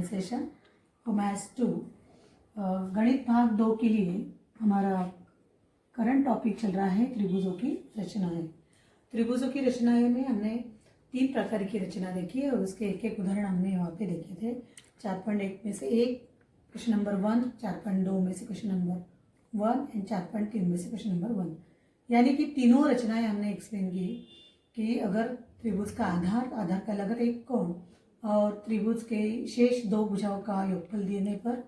Session maths 2 गणित भाग 2 के लिए हमारा करंट टॉपिक चल रहा है त्रिभुजों की रचनाएं। त्रिभुजों की रचनाएं में हमने 3 प्रकार की रचना देखी है और उसके एक एक उदाहरण हमने यहाँ पे देखे थे। 4.1 में से एक क्वेश्चन नंबर 1, 4.2 में से क्वेश्चन नंबर 1 एंड 4.3 में से क्वेश्चन नंबर 1, यानी कि तीनों रचनाएं हमने एक्सप्लेन की कि अगर त्रिभुज का आधार का लगत एक कोण और त्रिभुज के शेष दो भुजाओं का योगफल देने पर,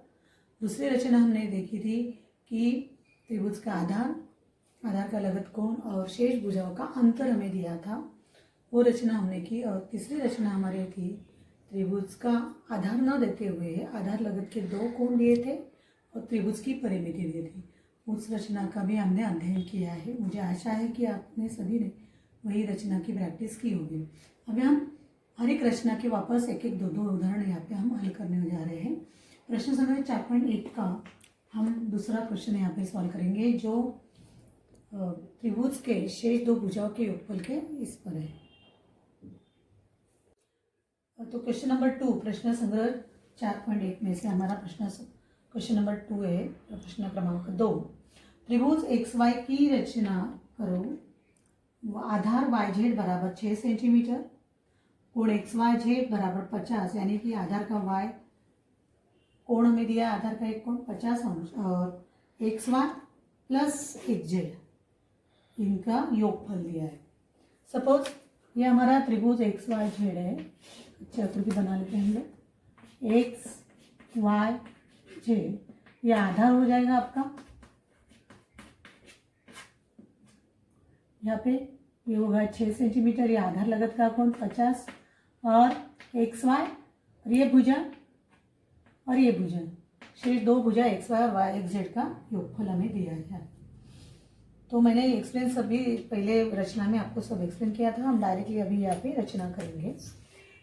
दूसरी रचना हमने देखी थी कि त्रिभुज का आधार का लगत कोण और शेष भुजाओं का अंतर हमें दिया था, वो रचना हमने की। और तीसरी रचना हमारी थी त्रिभुज का आधार न देते हुए आधार लगत के दो कोण दिए थे और त्रिभुज की परिमिति दी थी। उस रचना का भी हमने अध्ययन किया है। मुझे आशा है कि आपने सभी ने वही रचना की प्रैक्टिस की होगी। अभी हम हर एक रचना के वापस एक एक दो उदाहरण यहाँ पे हम हल करने जा रहे हैं। प्रश्न संख्या 4.1 का हम दूसरा क्वेश्चन यहाँ पे सॉल्व करेंगे, जो त्रिभुज के शेष दो भुजाओं के योगफल के इस पर है। तो क्वेश्चन नंबर 2, प्रश्न संग्रह 4.1 में से हमारा क्वेश्चन नंबर 2 है। प्रश्न क्रमांक 2, त्रिभुज XY की रचना करो। आधार YZ बराबर 6 सेंटीमीटर, कोण XYZ बराबर 50, यानी कि आधार का Y कोण हमें दिया, आधार का एक कोण 50 अंश और XY प्लस XZ इनका योगफल दिया है। सपोज ये हमारा त्रिभुज XYZ है, आकृति बना लेते हैं हम लोग। XYZ ये आधार हो जाएगा आपका, यहाँ पे ये होगा 6 सेंटीमीटर, ये आधार लगत का कोण 50 और XY और ये भुजा और ये भुजा, शेष दो भुजा XY और YXZ का योगफल हमें दिया है। तो मैंने एक्सप्लेन सभी पहले रचना में आपको सब एक्सप्लेन किया था। हम डायरेक्टली अभी यहाँ पे रचना करेंगे।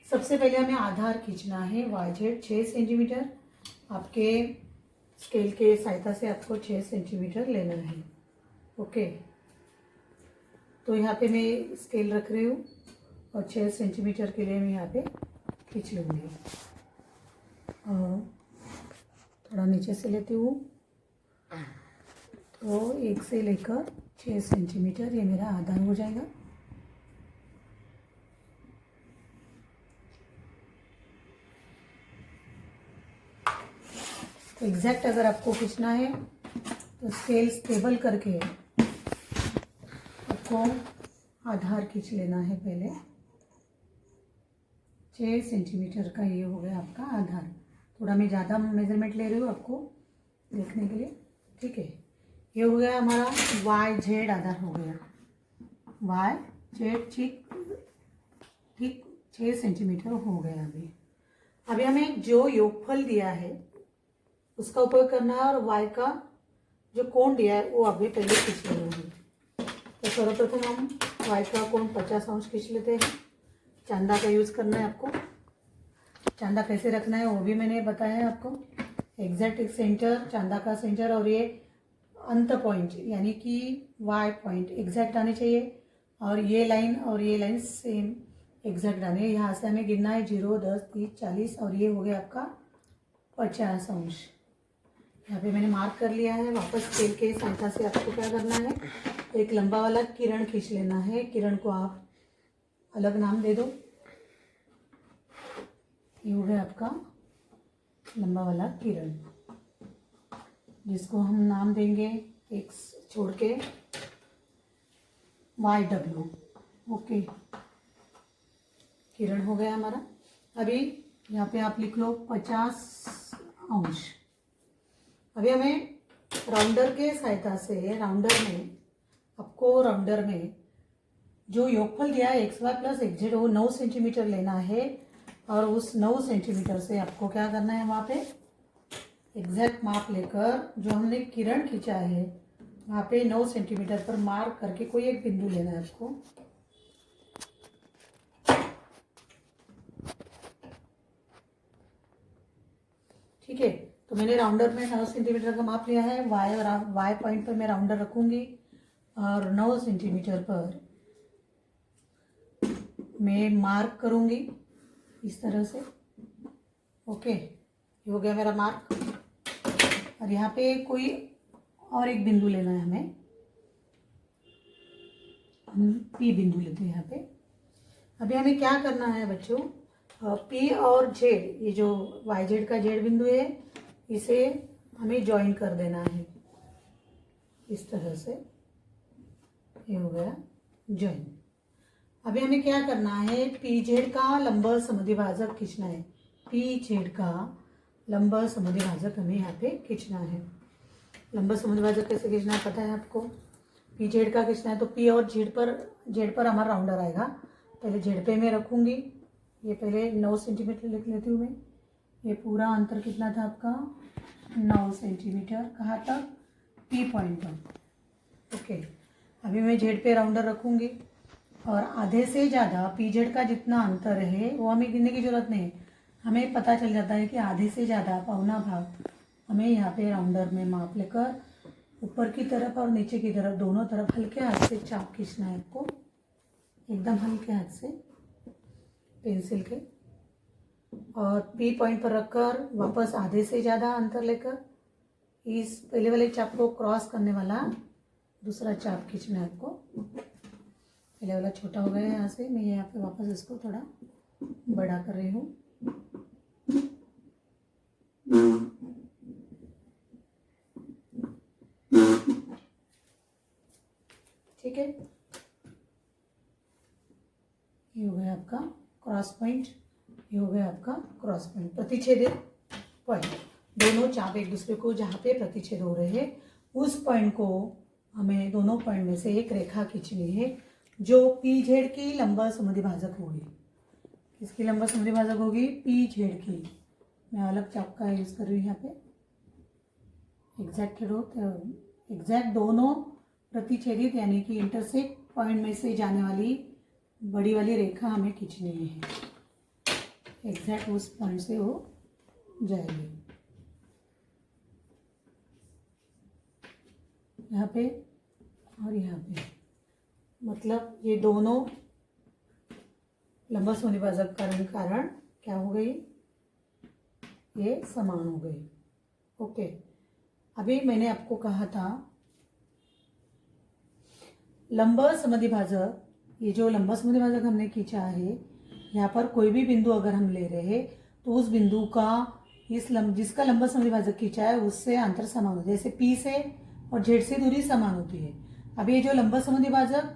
सबसे पहले हमें आधार खींचना है YZ 6 सेंटीमीटर। आपके स्केल के सहायता से आपको 6 सेंटीमीटर लेना है। ओके, तो यहाँ पे मैं स्केल रख रही हूँ और 6 सेंटीमीटर के लिए मैं यहाँ पे खींच लूँगी। थोड़ा नीचे से लेती हूँ, तो 1 से लेकर 6 सेंटीमीटर ये मेरा आधार हो जाएगा। तो एग्जैक्ट अगर आपको खींचना है तो स्केल स्टेबल करके आपको आधार खींच लेना है। पहले 6 सेंटीमीटर का ये हो गया आपका आधार। थोड़ा मैं ज़्यादा मेजरमेंट ले रही हूँ आपको देखने के लिए, ठीक है। ये हो गया हमारा YZ आधार हो गया, YZ ठीक 6 सेंटीमीटर हो गया। अभी हमें जो योगफल दिया है उसका उपयोग करना है और Y का जो कोण दिया है वो अभी पहले खींच लेंगे। तो सर्वप्रथम हम Y का कोण 50 अंश खींच लेते हैं। चांदा का यूज़ करना है आपको। चांदा कैसे रखना है वो भी मैंने बताया है आपको। एग्जैक्ट सेंटर, चांदा का सेंटर और ये अंत पॉइंट यानी कि Y पॉइंट एग्जैक्ट आने चाहिए और ये लाइन सेम एग्जैक्ट आने। यहाँ से हमें गिनना है 0, 10, 30, 40 और ये हो गया आपका 50 अंश। यहाँ पे मैंने मार्क कर लिया है। वापस स्केल के सहायता से आपको क्या करना है, एक लंबा वाला किरण खींच लेना है। किरण को आप अलग नाम दे दो। ये हो गया आपका लंबा वाला किरण, जिसको हम नाम देंगे X छोड़ के YW। ओके, किरण हो गया हमारा। अभी यहाँ पे आप लिख लो 50 अंश। अभी हमें राउंडर के सहायता से राउंडर में जो योगफल दिया है XY प्लस XZ वो 9 सेंटीमीटर लेना है और उस 9 सेंटीमीटर से आपको क्या करना है, वहाँ पे एग्जैक्ट माप लेकर जो हमने किरण खींचा है वहाँ पे 9 सेंटीमीटर पर मार्क करके कोई एक बिंदु लेना है आपको। ठीक है, तो मैंने राउंडर में 9 सेंटीमीटर का माप लिया है। Y पॉइंट पर मैं राउंडर रखूँगी और 9 सेंटीमीटर पर मैं मार्क करूँगी इस तरह से। ओके, ये हो गया मेरा मार्क। और यहाँ पे कोई और एक बिंदु लेना है हमें, हम पी बिंदु लेते हैं यहाँ पे। अभी हमें क्या करना है बच्चों, पी और जेड, ये जो वाई जेड का जेड बिंदु है, इसे हमें ज्वाइन कर देना है इस तरह से। ये हो गया ज्वाइन। अभी हमें क्या करना है, पी जेड का लंब समद्विभाजक खींचना है। पी जेड का लंब समद्विभाजक हमें यहाँ पे खींचना है। लंब समद्विभाजक कैसे खींचना है पता है आपको? पी जेड का खींचना है तो पी और जेड पर हमारा राउंडर आएगा। पहले जेड पे मैं रखूँगी, ये पहले 9 सेंटीमीटर लिख लेती हूँ मैं। ये पूरा अंतर कितना था आपका? 9 सेंटीमीटर। कहाँ तक? पी पॉइंट तक। ओके, अभी मैं जेड पे राउंडर रखूँगी और आधे से ज़्यादा पी जेड का जितना अंतर है वो हमें गिनने की ज़रूरत नहीं है। हमें पता चल जाता है कि आधे से ज़्यादा पौना भाग हमें यहाँ पे राउंडर में माप लेकर ऊपर की तरफ और नीचे की तरफ दोनों तरफ हल्के हाथ से चाप खींचना है आपको, एकदम हल्के हाथ से पेंसिल के। और पी पॉइंट पर रखकर वापस आधे से ज़्यादा अंतर लेकर इस पहले वाले चाप को क्रॉस करने वाला दूसरा चाप खींचना है आपको। पहले वाला छोटा हो गया यहाँ से, मैं यहाँ पे वापस इसको थोड़ा बड़ा कर रही हूँ। ठीक है, ये हो गया आपका क्रॉस पॉइंट, ये हो गया आपका क्रॉस पॉइंट, प्रतिच्छेदित पॉइंट। दोनों चाप एक दूसरे को जहाँ पे प्रतिच्छेद हो रहे हैं उस पॉइंट को हमें दोनों पॉइंट में से एक रेखा खींचनी है जो पी जेड की लंब समद्विभाजक होगी। किसकी लंब समद्विभाजक होगी? पी जेड की। मैं अलग चाप का यूज़ कर रही हूँ यहाँ पे। एग्जैक्ट दोनों प्रतिच्छेदित यानी कि इंटरसेक्ट पॉइंट में से जाने वाली बड़ी वाली रेखा हमें खींचनी है। एग्जैक्ट उस पॉइंट से वो जाएगी यहाँ पे और यहाँ पे। मतलब ये दोनों लंब समद्विभाजक के कारण क्या हो गई? ये समान हो गई। ओके, अभी मैंने आपको कहा था लंब समद्विभाजक, ये जो लंब समद्विभाजक हमने खींचा है यहाँ पर कोई भी बिंदु अगर हम ले रहे हैं तो उस बिंदु का जिसका लंब समद्विभाजक खींचा है उससे अंतर समान होता है। जैसे पी से और जेड से दूरी समान होती है। अब ये जो लंब समद्विभाजक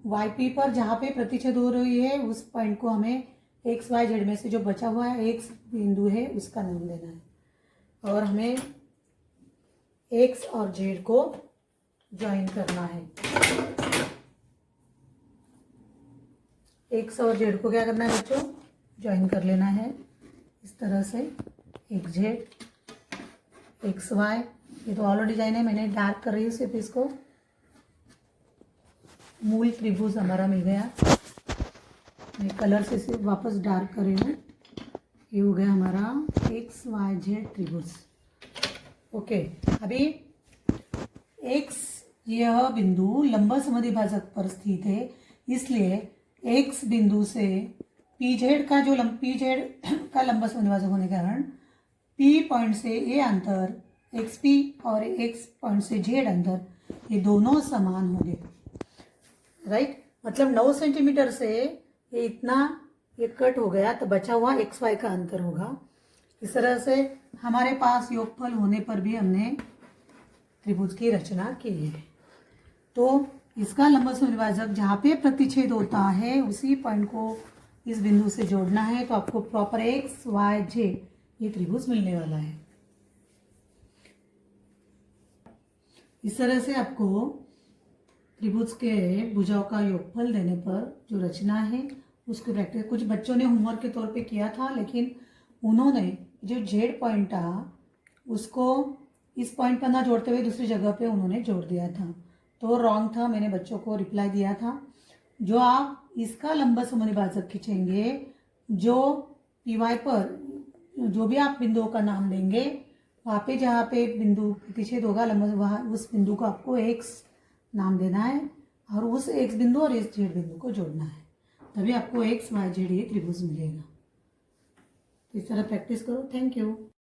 वाई पी पर जहाँ पे प्रतिच्छेद हो रही है उस पॉइंट को हमें एक्स वाई जेड में से जो बचा हुआ है एक्स बिंदु है उसका नाम देना है और हमें एक्स और जेड को ज्वाइन करना है। एक्स और जेड को क्या करना है बच्चों? ज्वाइन कर लेना है इस तरह से। एक्स जेड एक्स वाई, ये तो ऑलरेडी डिजाइन है, मैंने डार्क कर रही हूँ सिर्फ इसको। मूल त्रिभुज हमारा मिल गया, मैं कलर से सिर्फ वापस डार्क कर रही हूँ। ये हो गया हमारा एक्स वाई जेड त्रिभुज। ओके, अभी एक्स यह बिंदु लंब समद्विभाजक पर स्थित है, इसलिए एक्स बिंदु से पी जेड का पी जेड का लंब समद्विभाजक होने के कारण पी पॉइंट से ये अंतर एक्स पी और एक्स पॉइंट से जेड अंतर ये दोनों समान होंगे। राइट, मतलब 9 सेंटीमीटर से ये इतना ये कट हो गया तो बचा हुआ एक्स वाई का अंतर होगा। इस तरह से हमारे पास योगफल होने पर भी हमने त्रिभुज की रचना की है। तो इसका लंब समद्विभाजक जहाँ पे प्रतिच्छेद होता है उसी पॉइंट को इस बिंदु से जोड़ना है तो आपको प्रॉपर एक्स वाई जेड ये त्रिभुज मिलने वाला है। इस तरह से आपको त्रिभुज के भुजाओं का योगफल देने पर जो रचना है उसकी प्रैक्टिस कुछ बच्चों ने होमवर्क के तौर पे किया था, लेकिन उन्होंने जो जेड पॉइंट था उसको इस पॉइंट पर ना जोड़ते हुए दूसरी जगह पे उन्होंने जोड़ दिया था, तो रॉन्ग था। मैंने बच्चों को रिप्लाई दिया था जो आप इसका लंब समद्विभाजक खींचेंगे जो पी वाई पर जो भी आप बिंदुओं का नाम देंगे वहाँ पे जहाँ पे बिंदु प्रतिच्छेद होगा लंब वहाँ उस बिंदु को आपको एक्स नाम देना है और उस एक्स बिंदु और इस जेड बिंदु को जोड़ना है, तभी आपको एक्स वाई जेड ये त्रिभुज मिलेगा। इस तरह प्रैक्टिस करो। Thank you.